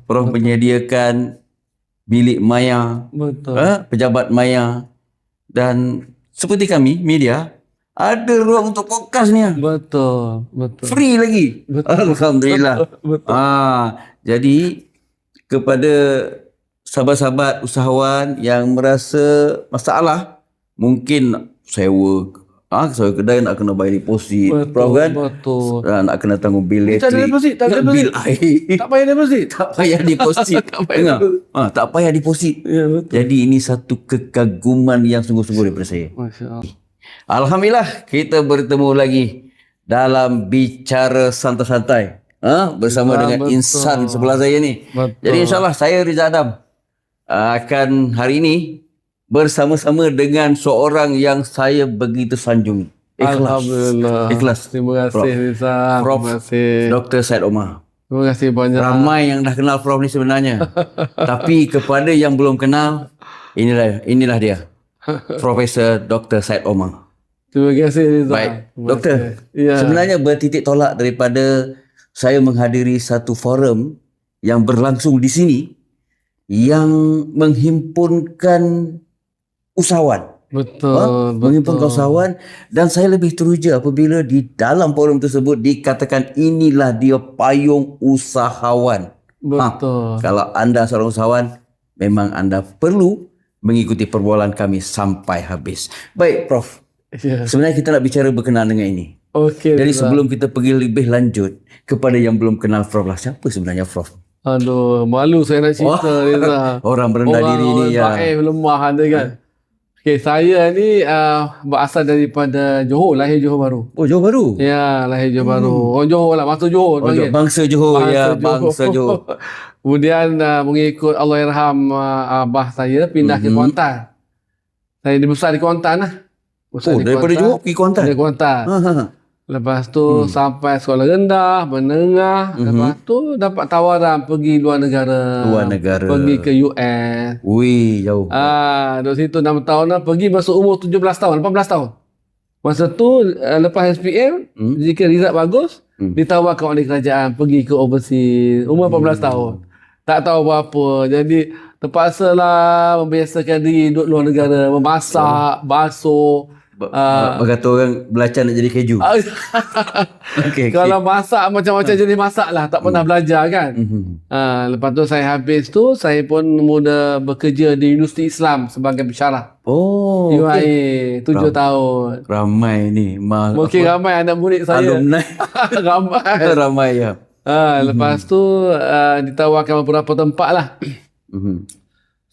Prof menyediakan bilik maya, Betul. pejabat maya, dan seperti kami media ada ruang untuk podcast ni. Betul. Free lagi. Betul. Alhamdulillah. Betul. Jadi kepada sahabat-sahabat usahawan yang merasa masalah, mungkin sewa kedai nak kena bayar deposit, Prof kan? Betul. Nak kena tanggung bil Tak ada elektrik, deposit, tak ada bil deposit. air. Tak payah deposit. Tak payah deposit. Dengar? Tak payah deposit. Ya, betul. Jadi ini satu kekaguman yang sungguh-sungguh daripada saya. Masya Allah. Alhamdulillah kita bertemu lagi dalam bicara santai-santai bersama dengan betul. insan sebelah saya ni. Betul. Jadi insyaAllah saya Riza Adam akan hari ini bersama-sama dengan seorang yang saya begitu sanjung. Alhamdulillah. Ikhlas. Terima kasih Rizal. Prof. Terima kasih. Dr. Syed Omar. Terima kasih banyak. Ramai yang dah kenal Prof ni sebenarnya. Tapi kepada yang belum kenal, inilah dia. Profesor Dr. Syed Omar. Terima kasih Rizal. Baik, Doktor. Ya. Sebenarnya bertitik tolak daripada saya menghadiri satu forum yang berlangsung di sini yang menghimpunkan usahawan. Betul. Menghimpunkan usahawan, dan saya lebih teruja apabila di dalam forum tersebut dikatakan inilah dia payung usahawan. Betul. Kalau anda seorang usahawan, memang anda perlu mengikuti perbualan kami sampai habis. Baik, Prof. Ya. Sebenarnya kita nak bicara berkenaan dengan ini. Okey. Jadi Rizal. sebelum kita pergi lebih lanjut kepada yang belum kenal Prof lah, siapa sebenarnya Prof? Aduh, malu saya nak cerita Rizal. Orang berendah diri ni ya. Orang lemah ada kan. Okey, saya ni berasal daripada Johor, lahir Johor Bahru. Oh, Johor Bahru. Ya, lahir Johor Bahru. Orang Johor lah, masuk Johor. panggil. Bangsa Johor ya, bangsa Johor. Kemudian mengikut Allahyarham abah saya pindah ke Kuantan. Saya dibesar di Kuantan lah. Oh, daripada Johor pergi Kuantan. Dari Kuantan. Lepas tu sampai sekolah rendah, menengah. Lepas tu dapat tawaran pergi luar negara. Luar negara. Pergi ke US. Wih, jauh. Dari situ 6 tahun lah. Pergi masuk umur 17 tahun, 18 tahun. Masa tu lepas SPM, jika result bagus, ditawarkan oleh kerajaan pergi ke overseas. Umur 18 tahun. Tak tahu apa-apa. Jadi terpaksa lah membiasakan diri duduk luar negara. Memasak, basuh. Berkata orang belacan nak jadi keju. Okay. Kalau masak macam-macam jenis masak lah. Tak pernah belajar kan. Lepas tu saya habis tu, saya pun mula bekerja di Universiti Islam sebagai pensyarah. Oh, UIA 7 tahun. ramai ni. Mungkin ramai anak murid saya. Alumni. Ramai. Ramai ya. Lepas tu ditawarkan beberapa tempat lah.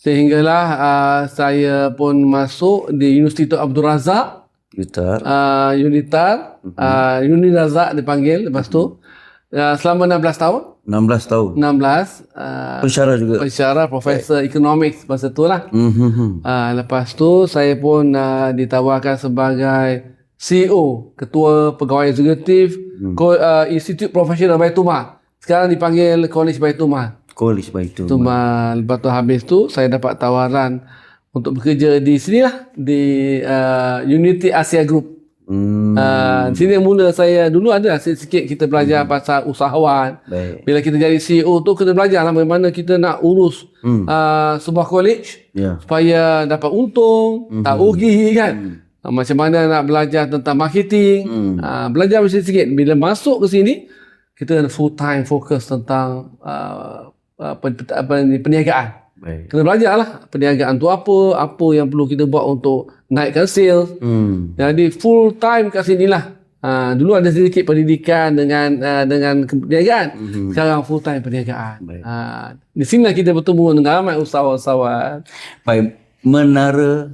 Sehinggalah saya pun masuk di Universiti Tun Abdul Razak. Unitar. Uni Razak dipanggil. Lepas tu selama 16 tahun. 16 tahun. 16. Pensyarah juga. Pensyarah, Profesor Economics masa tu lah. Lepas tu saya pun ditawarkan sebagai CEO, Ketua Pegawai Eksekutif Institut Profesional Baitul Mal. Sekarang dipanggil College Baitul Mal. College Baitul Mal. Lepas tu habis tu saya dapat tawaran untuk bekerja di sini lah, di Unity Asia Group. Sini mula saya dulu ada sikit kita belajar pasal usahawan. Baik. Bila kita jadi CEO tu kita belajar lah bagaimana kita nak urus sebuah college supaya dapat untung, tak rugi kan. Macam mana nak belajar tentang marketing. Belajar sikit-sikit. Bila masuk ke sini kita full time fokus tentang perniagaan. Baik. Kena belajar lah perniagaan tu apa yang perlu kita buat untuk naikkan sales. Jadi full time kat sini lah. Dulu ada sedikit pendidikan dengan perniagaan. Sekarang full time perniagaan. Di sini lah kita bertemu dengan ramai usahawan-usahawan. Baik, Menara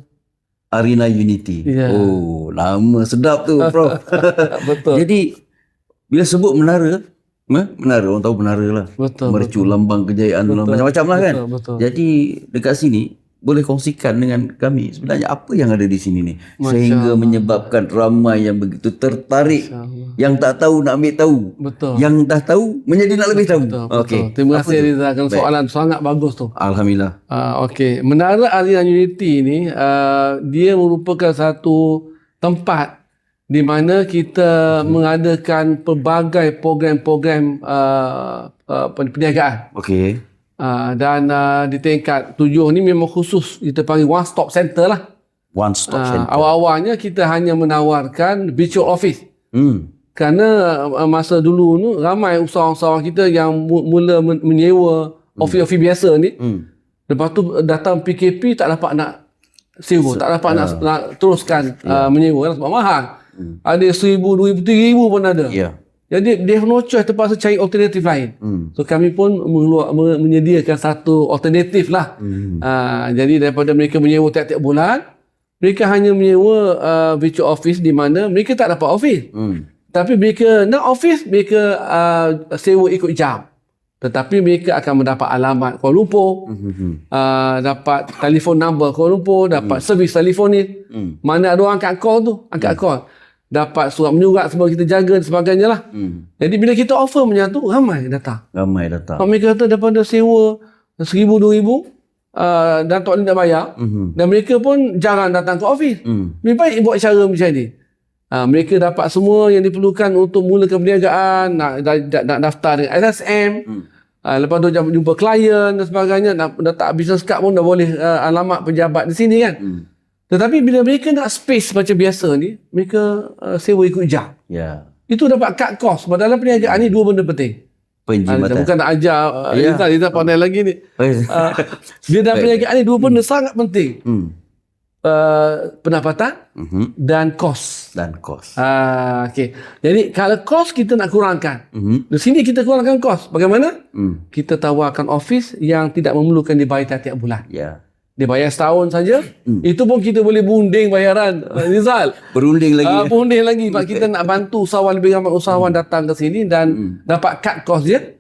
Arena Unity. Oh, nama sedap tu, Prof. Betul. Jadi bila sebut menara, orang tahu menara lah. Betul. Mercu lambang kejayaan, macam-macam lah kan. Betul. Jadi dekat sini boleh kongsikan dengan kami sebenarnya apa yang ada di sini ni sehingga menyebabkan ramai yang begitu tertarik, yang tak tahu nak ambil tahu, yang dah tahu menjadi nak lebih tahu. Okey. Terima kasih Riza, kerana soalan sangat bagus tu. Alhamdulillah. Okey, Menara Arena Unity ni dia merupakan satu tempat di mana kita mengadakan pelbagai program-program perniagaan. Okey. Dan di tingkat 7 ni memang khusus kita panggil one stop center lah. One stop center. Awal-awalnya kita hanya menawarkan virtual office. Kerana masa dulu tu ramai usahawan-usahawan kita yang mula menyewa office-office biasa ni. Lepas tu datang PKP tak dapat nak sewa, tak dapat nak teruskan menyewa sebab mahal. Ada 1,000, 2,000, 3,000 pun ada. Jadi they have no choice, terpaksa cari alternatif lain. So kami pun menyediakan satu alternatif lah. Jadi daripada mereka menyewa tiap-tiap bulan, mereka hanya menyewa virtual office di mana mereka tak dapat office. Tapi mereka nak office, mereka sewa ikut jam. Tetapi mereka akan mendapat alamat Kuala Lumpur, dapat telefon number Kuala Lumpur, dapat servis telefonis. Mana ada orang angkat call tu, angkat call. Dapat surat menyurat semua kita jaga dan sebagainya lah. Jadi bila kita offer macam tu, ramai datang. Mereka kata daripada sewa 1,000, 2,000 dan tak boleh nak bayar. Dan mereka pun jarang datang ke office. Lebih baik buat cara macam ni. Mereka dapat semua yang diperlukan untuk mulakan perniagaan, nak daftar dengan LSM. Lepas tu jumpa klien dan sebagainya, nak letak business card pun dah boleh alamat pejabat di sini kan. Tetapi bila mereka nak space macam biasa ni, mereka sewa ikut jam. Itu dapat cut cost. Dalam perniagaan ni dua benda penting. Bukan nak ajar Rizal pandai lagi ni. Dia dalam perniagaan ni dua benda sangat penting. Pendapatan dan kos. Okay. Jadi kalau kos kita nak kurangkan, di sini kita kurangkan kos. Bagaimana? Kita tawarkan office yang tidak memerlukan dibayar tiap-tiap bulan. Dia bayar setahun saja. Itu pun kita boleh bunding bayaran, Rizal. Berunding lagi. Berunding lagi. Sebab kita nak bantu usahawan, lebih ramai usahawan datang ke sini dan dapat cut cost dia.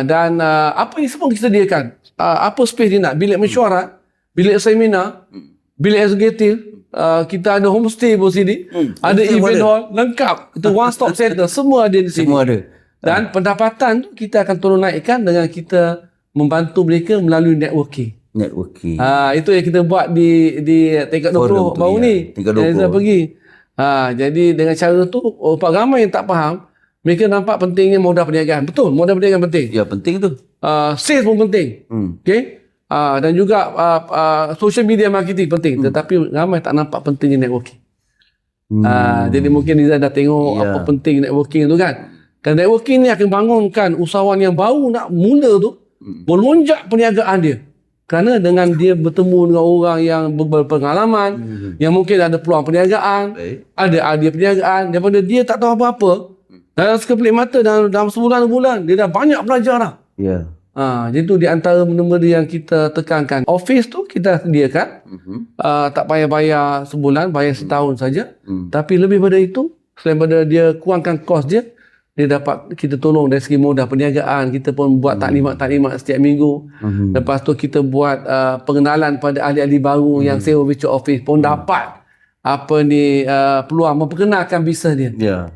Dan apa yang semua kita sediakan. Apa space dia nak. Bilik mesyuarat, bilik seminar, bilik eksekutif, kita ada homestay pun sini, ada event hall, lengkap. Itu one stop center, semua ada di sini. Semua ada. Dan pendapatan tu kita akan tolong naikkan dengan kita membantu mereka melalui networking. Itu yang kita buat di tingkat 20 baru ni. Tingkat 20. Saya pergi. Jadi dengan cara tu, ramai yang tak faham, mereka nampak pentingnya modal perniagaan. Betul, modal perniagaan penting. Ya, penting tu. Sales pun penting. Okay? Dan juga social media marketing penting. Tetapi ramai tak nampak pentingnya networking. Jadi mungkin Rizal dah tengok apa penting networking tu kan. Dan networking ni akan bangunkan usahawan yang baru nak mula tu melonjak perniagaan dia. Kerana dengan dia bertemu dengan orang yang berpengalaman, yang mungkin ada peluang perniagaan, ada idea perniagaan, daripada dia tak tahu apa-apa, dalam sekelip mata dalam sebulan 2 bulan dia dah banyak belajar dah. Jadi tu di antara benda-benda yang kita tekankan. Office tu kita sediakan, tak payah bayar sebulan, bayar setahun saja. Tapi lebih pada itu, selain pada dia kurangkan kos dia dapat kita tolong dari segi modal perniagaan. Kita pun buat taklimat setiap minggu. Lepas tu kita buat pengenalan pada ahli-ahli baru yang sewa virtual office pun dapat peluang memperkenalkan bisnes dia.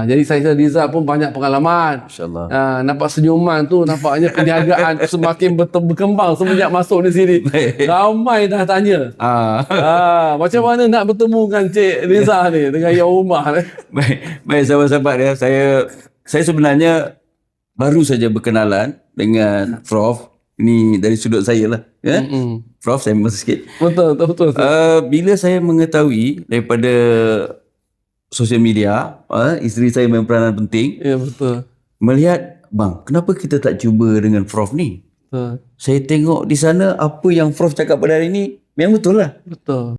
Jadi saya Rizal pun banyak pengalaman. InsyaAllah. Nampak senyuman tu, nampaknya perniagaan semakin berkembang semenjak masuk di sini. Ramai dah tanya. Macam mana nak bertemu dengan Cik Rizal ni, dengan Yang Umar ni. Baik sahabat-sahabat ya. Saya sebenarnya baru saja berkenalan dengan Prof. Ini dari sudut saya lah. Prof, saya masih sikit. Betul. Bila saya mengetahui daripada sosial media, isteri saya main peranan penting. Ya, betul. Melihat, bang, kenapa kita tak cuba dengan Prof ni? Saya tengok di sana apa yang Prof cakap pada hari ni, memang betul lah. Betul.